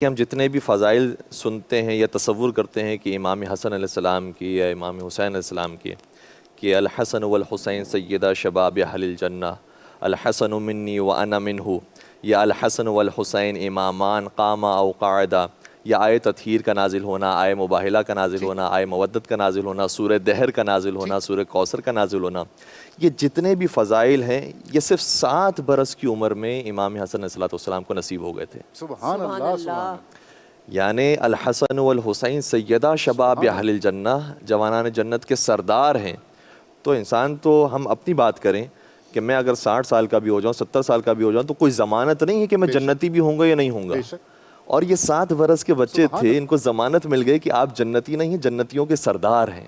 کہ ہم جتنے بھی فضائل سنتے ہیں یا تصور کرتے ہیں کہ امام حسن علیہ السلام کی یا امام حسین علیہ السلام کی، کہ الحسن والحسین سیدہ شباب اہل الجنہ، الحسن منی وانا منہ، یا الحسن والحسین امامان قاما او قاعدہ، یا آئے تطہیر کا نازل ہونا، آئے مباہلہ کا نازل ہونا، آئے مودت کا نازل ہونا، سورہ دہر کا نازل ہونا، سورہ کوثر کا نازل ہونا، یہ جتنے بھی فضائل ہیں یہ صرف 7 برس کی عمر میں امام حسن علیہ السلام کو نصیب ہو گئے تھے۔ سبحان اللہ سبحان یعنی الحسن والحسین سیدہ شباب اہل الجنہ، جوانان جنت کے سردار ہیں۔ تو انسان تو ہم اپنی بات کریں کہ میں اگر 60 سال کا بھی ہو جاؤں، 70 سال کا بھی ہو جاؤں، تو کوئی ضمانت نہیں ہے کہ میں جنتی بھی ہوں گا یا نہیں ہوں گا۔ اور یہ 7 برس کے بچے تھے، ان کو ضمانت مل گئی کہ آپ جنتی نہیں ہیں، جنتیوں کے سردار ہیں۔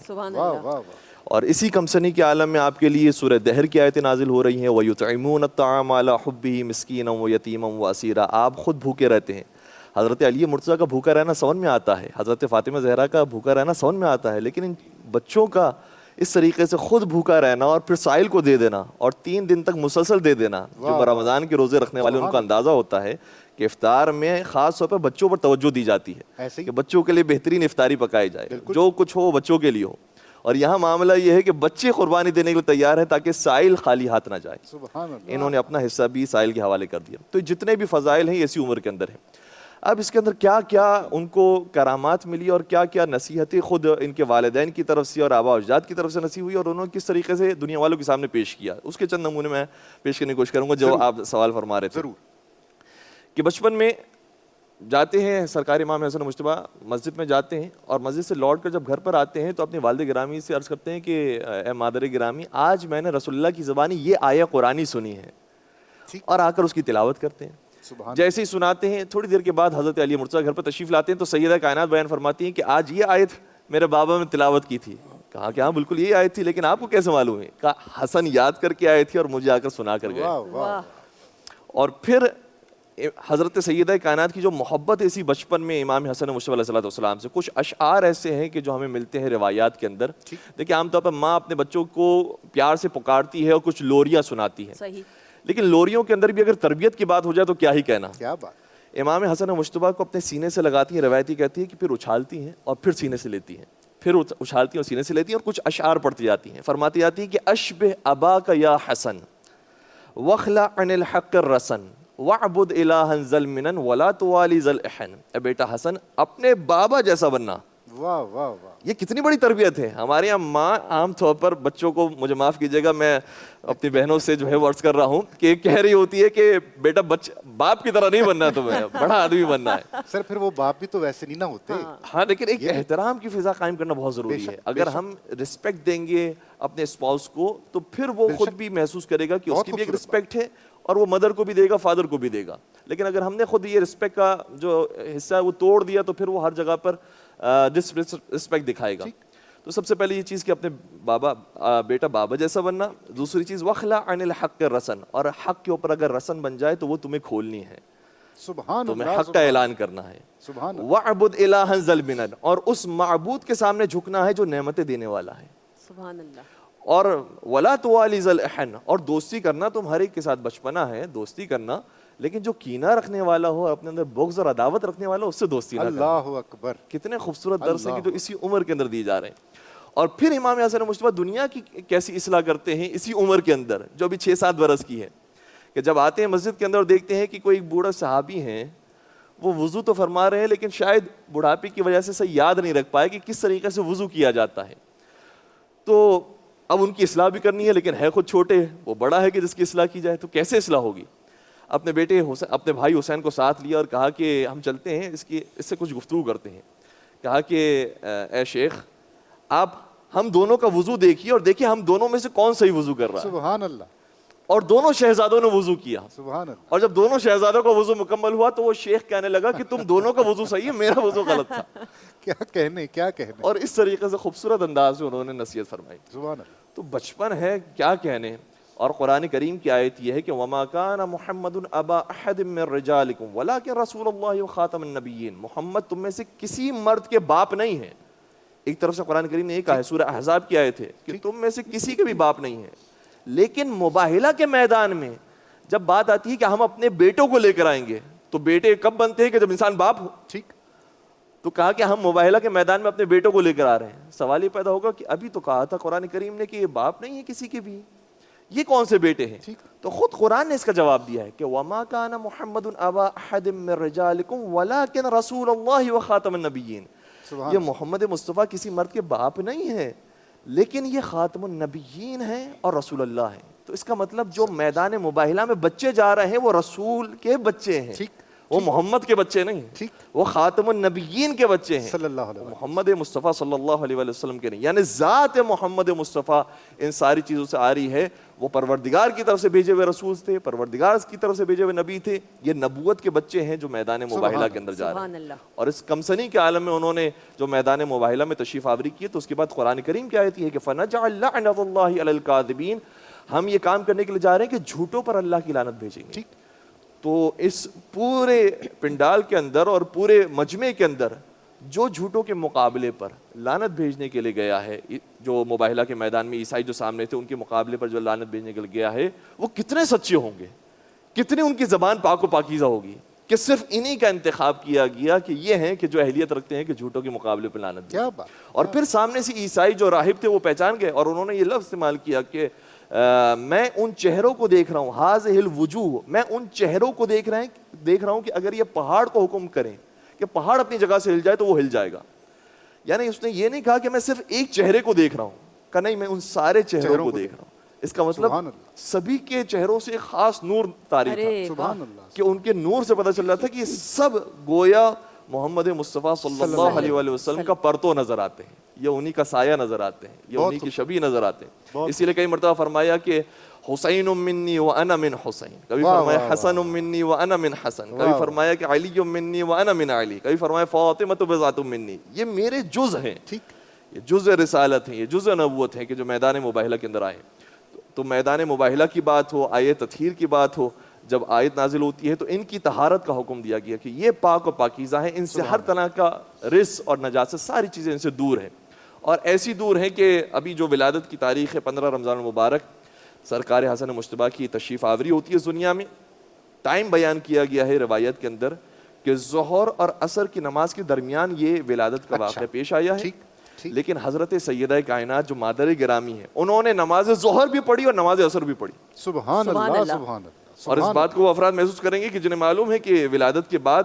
اور اسی کمسنی کے عالم میں آپ کے لیے سورہ دہر کی آیتیں نازل ہو رہی ہیں، وَيُطْعِمُونَ الطَّعَامَ عَلَىٰ حُبِّهِ مِسْكِينًا وَيَتِيمًا وَأَسِيرًا، آپ خود بھوکے رہتے ہیں۔ حضرت علی مرتضیٰ کا بھوکا رہنا سمجھ میں آتا ہے، حضرت فاطمہ زہرا کا بھوکا رہنا سمجھ میں آتا ہے، لیکن ان بچوں کا اس طریقے سے خود بھوکا رہنا اور پھر سائل کو دے دینا اور 3 دن تک مسلسل دے دینا، جو رمضان کے روزے رکھنے والے ان کا اندازہ ہوتا ہے کہ افطار میں خاص طور پر بچوں پر توجہ دی جاتی ہے کہ بچوں کے لیے بہترین افطاری پکائی جائے، جو کچھ ہو بچوں کے لیے ہو۔ اور یہاں معاملہ یہ ہے کہ بچے قربانی دینے کے لیے تیار ہیں تاکہ سائل خالی ہاتھ نہ جائے۔ انہوں نے اپنا حصہ بھی سائل کے حوالے کر دیا۔ تو جتنے بھی فضائل ہیں اسی عمر کے اندر ہیں۔ اب اس کے اندر کیا کیا ان کو کرامات ملی اور کیا کیا نصیحتیں خود ان کے والدین کی طرف سے اور آباء و اجداد کی طرف سے نصیب ہوئی، اور انہوں نے کس طریقے سے دنیا والوں کے سامنے پیش کیا، اس کے چند نمونے میں پیش کرنے کی کوشش کروں گا جو آپ سوال فرما رہے تھے۔ کہ بچپن میں جاتے ہیں سرکار امام حسن مجتبیٰ مسجد میں جاتے ہیں، اور مسجد سے لوٹ کر جب گھر پر آتے ہیں تو اپنی والد گرامی سے عرض کرتے ہیں کہ اے مادر گرامی، آج میں نے رسول اللہ کی زبانی یہ آیہ قرآنی سنی ہے، اور آ کر اس کی تلاوت کرتے ہیں۔ جیسے ہی سناتے ہیں، تھوڑی دیر کے بعد حضرت علی مرتضیٰ گھر پر تشریف لاتے ہیں تو سیدہ کائنات بیان فرماتی ہیں کہ آج یہ آیت میرے بابا میں تلاوت کی تھی۔ کہا کہ ہاں بالکل یہ آیت تھی، لیکن آپ کو کیسے معلوم ہے؟ کہا حسن یاد کر کے آئی تھی اور مجھے آ کر سنا کر گئے۔ اور پھر حضرت سیدہ کائنات کی جو محبت ہے اسی بچپن میں امام حسن مجتبیٰ علیہ السلام سے، کچھ اشعار ایسے ہیں کہ جو ہمیں ملتے ہیں روایات کے اندر۔ دیکھیں عام طور پر ماں اپنے بچوں کو پیار سے پکارتی ہے اور کچھ لوریاں سناتی ہیں، لیکن لوریوں کے اندر بھی اگر تربیت کی بات ہو جائے تو کیا ہی کہنا۔ امام حسن مجتبیٰ کو اپنے سینے سے لگاتی ہیں، روایتی کہتی ہے کہ پھر اچھالتی ہیں اور پھر سینے سے لیتی ہیں، پھر اچھالتی ہیں اور سینے سے لیتی ہیں، اور کچھ اشعار پڑھتی جاتی ہیں۔ فرماتی جاتی ہیں کہ اشبہ اباک یا حسن واخلع عن الحق الرسن وعبد الہا ظلمنا ولا توالی ذل احن، اے بیٹا حسن اپنے بابا جیسا بننا۔ واہ واہ واہ، یہ کتنی بڑی تربیت ہے۔ ہمارے یہاں ماں عام طور پر بچوں کو، مجھے معاف کیجیے گا میں اپنی بہنوں سے جو ہے ورڈز کر رہا ہوں، کہ کہہ رہی ہوتی ہے کہ بیٹا باپ کی طرح نہیں بننا ہے، تمہیں بڑا آدمی بننا ہے۔ سر پھر وہ باپ بھی تو ویسے نہیں نہ ہوتے۔ ہاں لیکن ایک احترام کی فضا قائم کرنا بہت ضروری ہے۔ اگر ہم رسپیکٹ دیں گے اپنے اسپاؤس کو تو پھر وہ خود بھی محسوس کرے گا کہ اس کی بھی ایک رسپیکٹ ہے، اور وہ مدر کو بھی دے گا، فادر کو بھی دے گا۔ لیکن اگر ہم نے خود یہ رسپیکٹ کا جو حصہ ہے وہ توڑ دیا تو پھر وہ ہر جگہ پر ڈس رسپیکٹ دکھائے گا۔ تو سب سے پہلے یہ چیز کہ اپنے بیٹا بابا جیسا بننا۔ دوسری چیز واخلع عن الحق الرسن، اور حق کے اوپر اگر رسن بن جائے تو وہ تمہیں کھولنی ہے، تمہیں حق کا اعلان کرنا ہے۔ وعبد الہا ظلمنا، اور اس معبود کے سامنے جھکنا ہے جو نعمتیں دینے والا ہے۔ سبحان اللہ۔ اور ولا توالی ذل احن، اور دوستی کرنا تم ہر ایک کے ساتھ بچپنا ہے دوستی کرنا، لیکن جو کینہ رکھنے والا ہو اور اپنے اندر بغض اور عداوت رکھنے والا ہو اس سے دوستی نہ کرنا۔ اللہ اکبر، کتنے خوبصورت درس ہیں کہ جو اسی عمر کے اندر دی جا رہے ہیں۔ اور پھر امام حسن مجتبیٰ دنیا کی کیسی اصلاح کرتے ہیں اسی عمر کے اندر جو ابھی 6-7 برس کی ہے، کہ جب آتے ہیں مسجد کے اندر اور دیکھتے ہیں کہ کوئی ایک بوڑھا صحابی ہیں، وہ وضو تو فرما رہے ہیں لیکن شاید بڑھاپے کی وجہ سے صحیح یاد نہیں رکھ پائے کہ کس طریقے سے وضو کیا جاتا ہے۔ تو اب ان کی اصلاح بھی کرنی ہے، لیکن ہے خود چھوٹے، وہ بڑا ہے کہ جس کی اصلاح کی جائے، تو کیسے اصلاح ہوگی؟ اپنے بیٹے اپنے بھائی حسین کو ساتھ لیا اور کہا کہ ہم چلتے ہیں اس سے کچھ گفتگو کرتے ہیں۔ کہا کہ اے شیخ آپ ہم دونوں کا وضو دیکھیے اور دیکھیے ہم دونوں میں سے کون صحیح وضو کر رہا ہے۔ سبحان اللہ۔ اور دونوں شہزادوں نے وضو کیا، سبحان اللہ۔ اور جب دونوں شہزادوں کا وضو مکمل ہوا تو وہ شیخ کہنے لگا کہ تم دونوں کا وضو صحیح ہے، میرا وضو غلط تھا۔ کیا کہنے، کیا کہنے۔ اور اس طریقے سے خوبصورت انداز میں انہوں نے نصیحت فرمائی۔ سبحان اللہ۔ تو بچپن ہے، کیا کہنے۔ اور قرآن کریم کی آیت یہ ہے کہ وَمَا كَانَ مُحَمَّدٌ أَبَا أَحَدٍ مِّن رِّجَالِكُمْ وَلَٰكِن رَّسُولَ اللَّهِ وَخَاتَمَ النَّبِيِّينَ، محمد تم میں سے کسی مرد کے باپ نہیں ہے۔ ایک طرف سے قرآن کریم نے یہ کہا ہے، سورہ احزاب کی آیت ہے کہ تم میں سے کسی کے بھی باپ نہیں ہے، لیکن مباہلہ کے میدان میں جب بات آتی ہے کہ ہم اپنے بیٹوں کو لے کر آئیں گے تو بیٹے کب بنتے ہیں کہ جب انسان باپ ہو. ٹھیک. تو کہا کہ ہم مباہلہ کے میدان میں اپنے بیٹوں کو لے کر آ رہے ہیں. سوال یہ پیدا ہوگا کہ ابھی تو کہا تھا قرآن کریم نے کہ یہ باپ نہیں ہے کسی کے بھی, یہ کون سے بیٹے ہیں؟ تو خود قرآن نے اس کا جواب دیا ہے کہ وَمَا كَانَ مُحَمَّدٌ أَبَا أَحَدٍ مِّن رِجَالِكُمْ وَلَٰكِنْ رَسُولَ اللَّهِ وَخَاتَمَ النَّبِيِّينَ. یہ محمد مصطفیٰ کسی مرد کے باپ نہیں ہے, لیکن یہ خاتم النبیین ہیں اور رسول اللہ ہیں. تو اس کا مطلب جو میدان مباہلہ میں بچے جا رہے ہیں وہ رسول کے بچے ہیں, وہ محمد کے بچے نہیں, وہ خاتم النبیین کے بچے ہیں, صلی اللہ علیہ وسلم. محمد مصطفیٰ صلی اللہ علیہ وسلم کے نہیں. یعنی ذات محمد مصطفیٰ ان ساری چیزوں سے آ رہی ہے. وہ پروردگار کی طرف سے بھیجے ہوئے رسول تھے, پروردگار کی طرف سے بھیجے ہوئے نبی تھے. یہ نبوت کے بچے ہیں جو میدان مباہلہ کے اندر جا رہے ہیں. اور اس کمسنی کے عالم میں انہوں نے جو میدان مباہلہ میں تشریف آوری کی, تو اس کے بعد قرآن کریم کیا آیت ہے کہ فَنَجْعَلْ لَعْنَةَ اللَّهِ عَلَى الْكَاذِبِينَ. ہم یہ کام کرنے کے لیے جا رہے ہیں کہ جھوٹوں پر اللہ کی لعنت بھیجیں گے. تو اس پورے پنڈال کے اندر اور پورے مجمع کے اندر جو جھوٹوں کے مقابلے پر لعنت بھیجنے کے لیے گیا ہے, جو مباہلہ کے میدان میں عیسائی جو سامنے تھے ان کے مقابلے پر جو لعنت بھیجنے کے لیے گیا ہے, وہ کتنے سچے ہوں گے, کتنی ان کی زبان پاک و پاکیزہ ہوگی کہ صرف انہی کا انتخاب کیا گیا کہ یہ ہیں کہ جو اہلیت رکھتے ہیں کہ جھوٹوں کے مقابلے پر لعنت بھیجیں. اور پھر سامنے سے عیسائی جو راہب تھے وہ پہچان گئے اور انہوں نے یہ لفظ استعمال کیا کہ میں ان چہروں کو دیکھ رہا ہوں, ہاذہ الوجوہ, میں ان چہروں کو دیکھ رہا ہوں کہ اگر یہ پہاڑ کو حکم کریں کہ پہاڑ اپنی جگہ سے ہل جائے تو وہ ہل جائے گا. یعنی اس نے یہ نہیں کہا کہ میں صرف ایک چہرے کو دیکھ رہا ہوں, کہ نہیں میں ان سارے چہروں کو دیکھ رہا ہوں. اس کا مطلب سبھی کے چہروں سے ایک خاص نور طاری تھا کہ ان کے نور سے پتہ چل رہا تھا کہ یہ سب گویا محمد مصطفیٰ صلی اللہ علیہ وآلہ وسلم کا پرتو نظر آتے ہیں, یہ انہی کا سایہ نظر آتے ہیں, یہ انہی کی شبیہ نظر آتے ہیں. اسی لیے کئی مرتبہ فرمایا کہ حسین منی وانا من حسین, کبھی فرمایا حسن منی وانا من حسن, کبھی فرمایا کہ علی منی وانا من علی, کبھی فرمایا فاطمہ بضعۃ منی. یہ میرے جز ہیں, یہ جز رسالت ہیں, یہ جز نبوت ہیں کہ جو میدان مباہلہ کے اندر آئے. تو میدان مباہلہ کی بات ہو, آیت تطہیر کی بات ہو, جب آیت نازل ہوتی ہے تو ان کی طہارت کا حکم دیا گیا کہ یہ پاک و پاکیزہ ہیں, ان سے ہر طرح کا رس اور نجاست ساری چیزیں ان سے دور ہیں. اور ایسی دور ہیں کہ ابھی جو ولادت کی تاریخ ہے 15 رمضان المبارک, سرکار حسن مجتبیٰ کی تشریف آوری ہوتی ہے اس دنیا میں. ٹائم بیان کیا گیا ہے روایت کے اندر کہ ظہر اور عصر کی نماز کے درمیان یہ ولادت کا واقعہ پیش آیا ہے. لیکن حضرت سیدہ کائنات جو مادر گرامی ہے, انہوں نے نماز ظہر بھی پڑھی اور نماز عصر بھی پڑھی. سبحان اللہ, سبحان اللہ. اور اس بات کو وہ افراد محسوس کریں گے کہ جنہیں معلوم ہے کہ ولادت کے بعد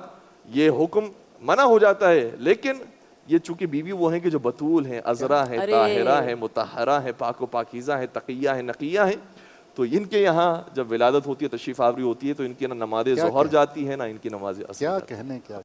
یہ حکم منع ہو جاتا ہے, لیکن یہ چونکہ بیوی وہ ہیں کہ جو بطول ہیں, عذرا ہیں, طاہرہ ہیں, مطہرہ ہیں, پاک و پاکیزہ ہیں, تقیہ ہیں, نقیہ ہیں, تو ان کے یہاں جب ولادت ہوتی ہے, تشریف آوری ہوتی ہے, تو ان کی نہ نماز ظہر جاتی ہے نہ ان کی نماز عصر. کیا کہنے, کیا